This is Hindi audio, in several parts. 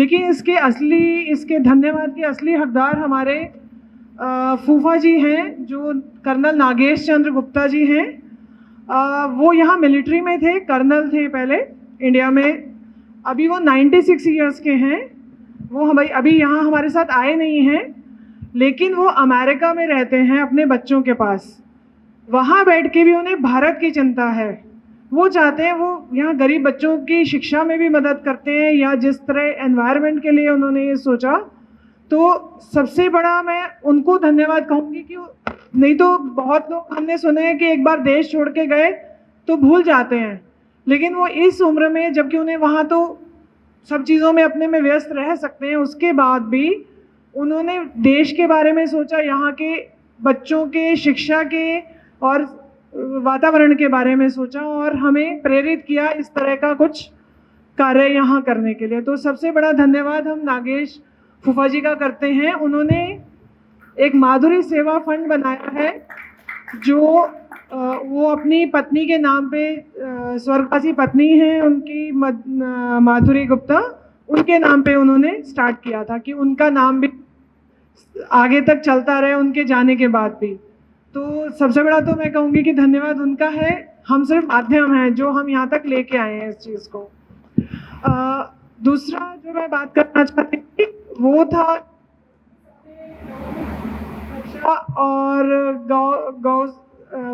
लेकिन इसके धन्यवाद के असली हकदार हमारे फूफा जी हैं, जो कर्नल नागेश चंद्र गुप्ता जी हैं। वो यहाँ मिलिट्री में थे, कर्नल थे पहले इंडिया में। अभी वो 96 ईयर्स के हैं। वो अभी यहाँ हमारे साथ आए नहीं हैं, लेकिन वो अमेरिका में रहते हैं अपने बच्चों के पास। वहाँ बैठ के भी उन्हें भारत की चिंता है। वो चाहते हैं, वो यहाँ गरीब बच्चों की शिक्षा में भी मदद करते हैं, या जिस तरह एनवायरनमेंट के लिए उन्होंने ये सोचा, तो सबसे बड़ा मैं उनको धन्यवाद कहूँगी। कि नहीं तो बहुत लोग हमने सुने हैं कि एक बार देश छोड़ के गए तो भूल जाते हैं, लेकिन वो इस उम्र में, जबकि उन्हें वहाँ तो सब चीज़ों में अपने में व्यस्त रह सकते हैं, उसके बाद भी उन्होंने देश के बारे में सोचा, यहाँ के बच्चों के शिक्षा के और वातावरण के बारे में सोचा, और हमें प्रेरित किया इस तरह का कुछ कार्य यहाँ करने के लिए। तो सबसे बड़ा धन्यवाद हम नागेश फूफा जी का करते हैं। उन्होंने एक माधुरी सेवा फंड बनाया है, जो वो अपनी पत्नी के नाम पे, स्वर्गवासी पत्नी हैं उनकी, माधुरी गुप्ता, उनके नाम पे उन्होंने स्टार्ट किया था, कि उनका नाम भी आगे तक चलता रहे उनके जाने के बाद भी। तो सबसे बड़ा तो मैं कहूँगी कि धन्यवाद उनका है। हम सिर्फ माध्यम हैं जो हम यहाँ तक लेके आए हैं इस चीज़ को। दूसरा जो मैं बात करना चाहती थी वो था और गौ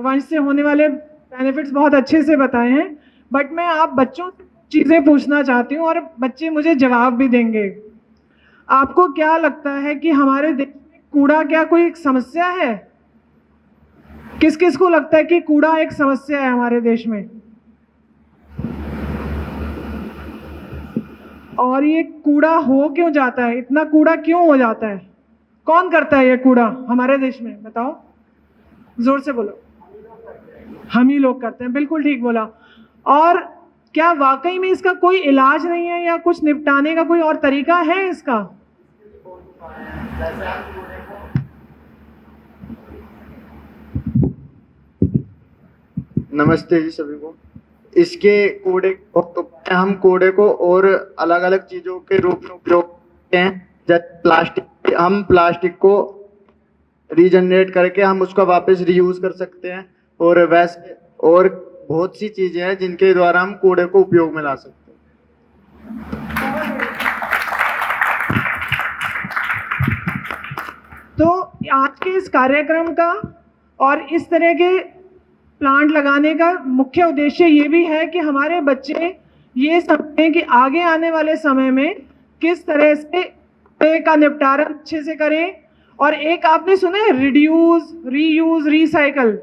वंश से होने वाले बेनिफिट्स बहुत अच्छे से बताए हैं, बट मैं आप बच्चों से चीज़ें पूछना चाहती हूँ और बच्चे मुझे जवाब भी देंगे। आपको क्या लगता है कि हमारे देश में कूड़ा क्या कोई एक समस्या है? किस किस को लगता है कि कूड़ा एक समस्या है हमारे देश में? और ये कूड़ा हो क्यों जाता है? इतना कूड़ा क्यों हो जाता है? कौन करता है ये कूड़ा हमारे देश में? बताओ, जोर से बोलो। हम ही लोग करते हैं, बिल्कुल ठीक बोला। और क्या वाकई में इसका कोई इलाज नहीं है, या कुछ निपटाने का कोई और तरीका है इसका? नमस्ते जी सभी को। इसके कूड़े तो हम कूड़े को और अलग अलग चीजों के रूप में उपयोग करते हैं। जैसे प्लास्टिक, हम प्लास्टिक को रीजनरेट करके हम उसका वापस रीयूज कर सकते हैं, और वैसे और बहुत सी चीजें हैं जिनके द्वारा हम कूड़े को उपयोग में ला सकते हैं। तो आज के इस कार्यक्रम का और इस तरह के प्लांट लगाने का मुख्य उद्देश्य ये भी है कि हमारे बच्चे ये समझें कि आगे आने वाले समय में किस तरह से का निपटारा अच्छे से करें। और एक आपने सुना है रिड्यूस, रीयूज, रिसाइकल,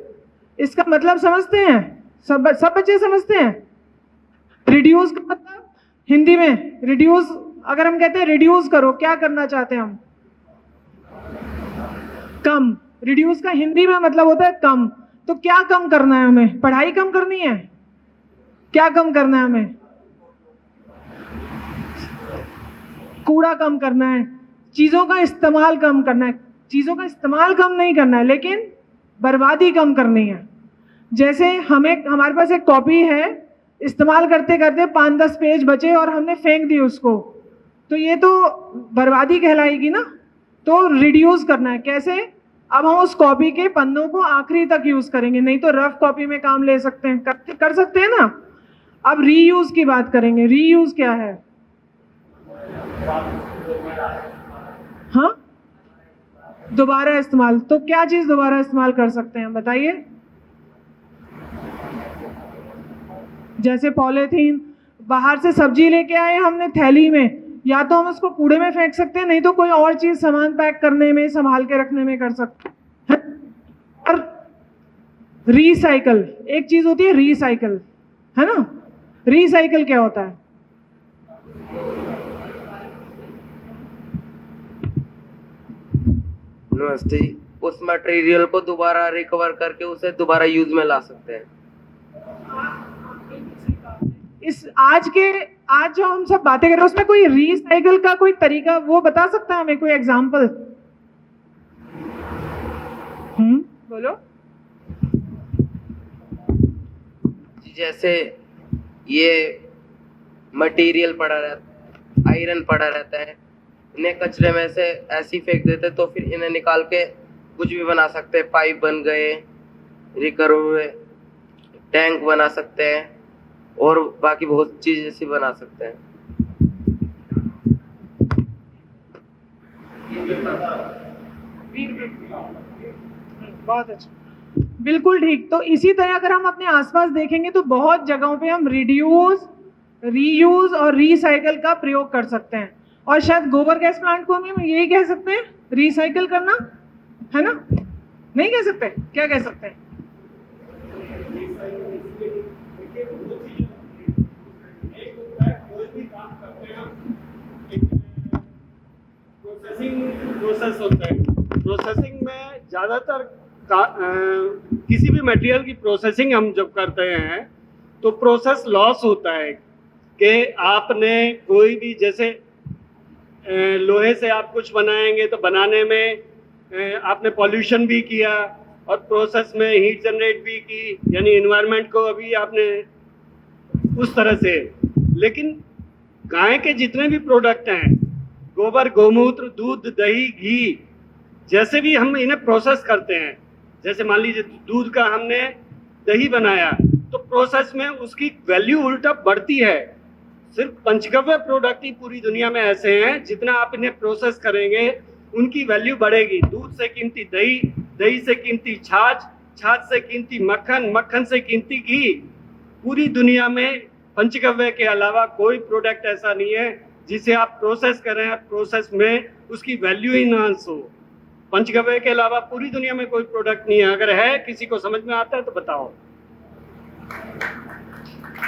इसका मतलब समझते हैं? सब बच्चे समझते हैं? रिड्यूस का मतलब हिंदी में, रिड्यूस अगर हम कहते हैं रिड्यूस करो, क्या करना चाहते हैं हम? कम। रिड्यूस का हिंदी में मतलब होता है कम। तो क्या कम करना है हमें? पढ़ाई कम करनी है? क्या कम करना है हमें? कूड़ा कम करना है, चीजों का इस्तेमाल कम करना है। चीजों का इस्तेमाल कम नहीं करना है, लेकिन बर्बादी कम करनी है। जैसे हमारे पास एक कॉपी है, इस्तेमाल करते करते 5-10 पेज बचे और हमने फेंक दी उसको, तो ये तो बर्बादी कहलाएगी ना। तो रिड्यूस करना है। कैसे? अब हम उस कॉपी के पन्नों को आखिरी तक यूज करेंगे, नहीं तो रफ कॉपी में काम ले सकते हैं, कर सकते हैं ना। अब रीयूज की बात करेंगे। रीयूज क्या है? हाँ, दोबारा इस्तेमाल। तो क्या चीज दोबारा इस्तेमाल कर सकते हैं, बताइए? जैसे पॉलीथीन, बाहर से सब्जी लेके आए हमने थैली में, या तो हम उसको कूड़े में फेंक सकते हैं, नहीं तो कोई और चीज सामान पैक करने में, संभाल के रखने में कर सकते हैं। और रिसाइकल, एक चीज होती है रिसाइकल, है ना? रिसाइकल क्या होता है? नमस्ते। उस मटेरियल को दोबारा रिकवर करके उसे दोबारा यूज में ला सकते हैं। आज जो हम सब बातें कर रहे हैं उसमें कोई रिसाइकल का कोई तरीका वो बता सकता है हमें? कोई एग्जांपल? बोलो। जैसे ये मटेरियल पड़ा रहता है, आयरन पड़ा रहता है, इन्हें कचरे में से ऐसे ही फेंक देते तो फिर इन्हें निकाल के कुछ भी बना सकते हैं। पाइप बन गए, रिकवर हुए टैंक बना सकते हैं और बाकी बहुत चीज़ ऐसी बना सकते हैं। बहुत अच्छा, बिल्कुल ठीक। तो इसी तरह अगर हम अपने आसपास देखेंगे तो बहुत जगहों पे हम रिड्यूस, रीयूज और रिसाइकल का प्रयोग कर सकते हैं। और शायद गोबर गैस प्लांट को हम यही कह सकते हैं, रिसाइकल करना, है ना? नहीं कह सकते? क्या कह सकते हैं? प्रोसेस होता है। प्रोसेसिंग में ज़्यादातर किसी भी मटेरियल की प्रोसेसिंग हम जब करते हैं तो प्रोसेस लॉस होता है कि आपने कोई भी, जैसे लोहे से आप कुछ बनाएंगे तो बनाने में आपने पॉल्यूशन भी किया और प्रोसेस में हीट जनरेट भी की, यानी इन्वायरमेंट को अभी आपने उस तरह से। लेकिन गाय के जितने भी प्रोडक्ट हैं, गोबर, गोमूत्र, दूध, दही, घी, जैसे भी हम इन्हें प्रोसेस करते हैं, जैसे मान लीजिए दूध का हमने दही बनाया तो प्रोसेस में उसकी वैल्यू उल्टा बढ़ती है। सिर्फ पंचगव्य प्रोडक्ट ही पूरी दुनिया में ऐसे हैं जितना आप इन्हें प्रोसेस करेंगे उनकी वैल्यू बढ़ेगी। दूध से कीमती दही, दही से कीमती छाछ, छाछ से कीमती मक्खन, मक्खन से कीमती घी। पूरी दुनिया में पंचगव्य के अलावा कोई प्रोडक्ट ऐसा नहीं है जिसे आप प्रोसेस करें, प्रोसेस में उसकी वैल्यू इनहांस हो। पंचगव्य के अलावा पूरी दुनिया में कोई प्रोडक्ट नहीं है। अगर है, किसी को समझ में आता है तो बताओ।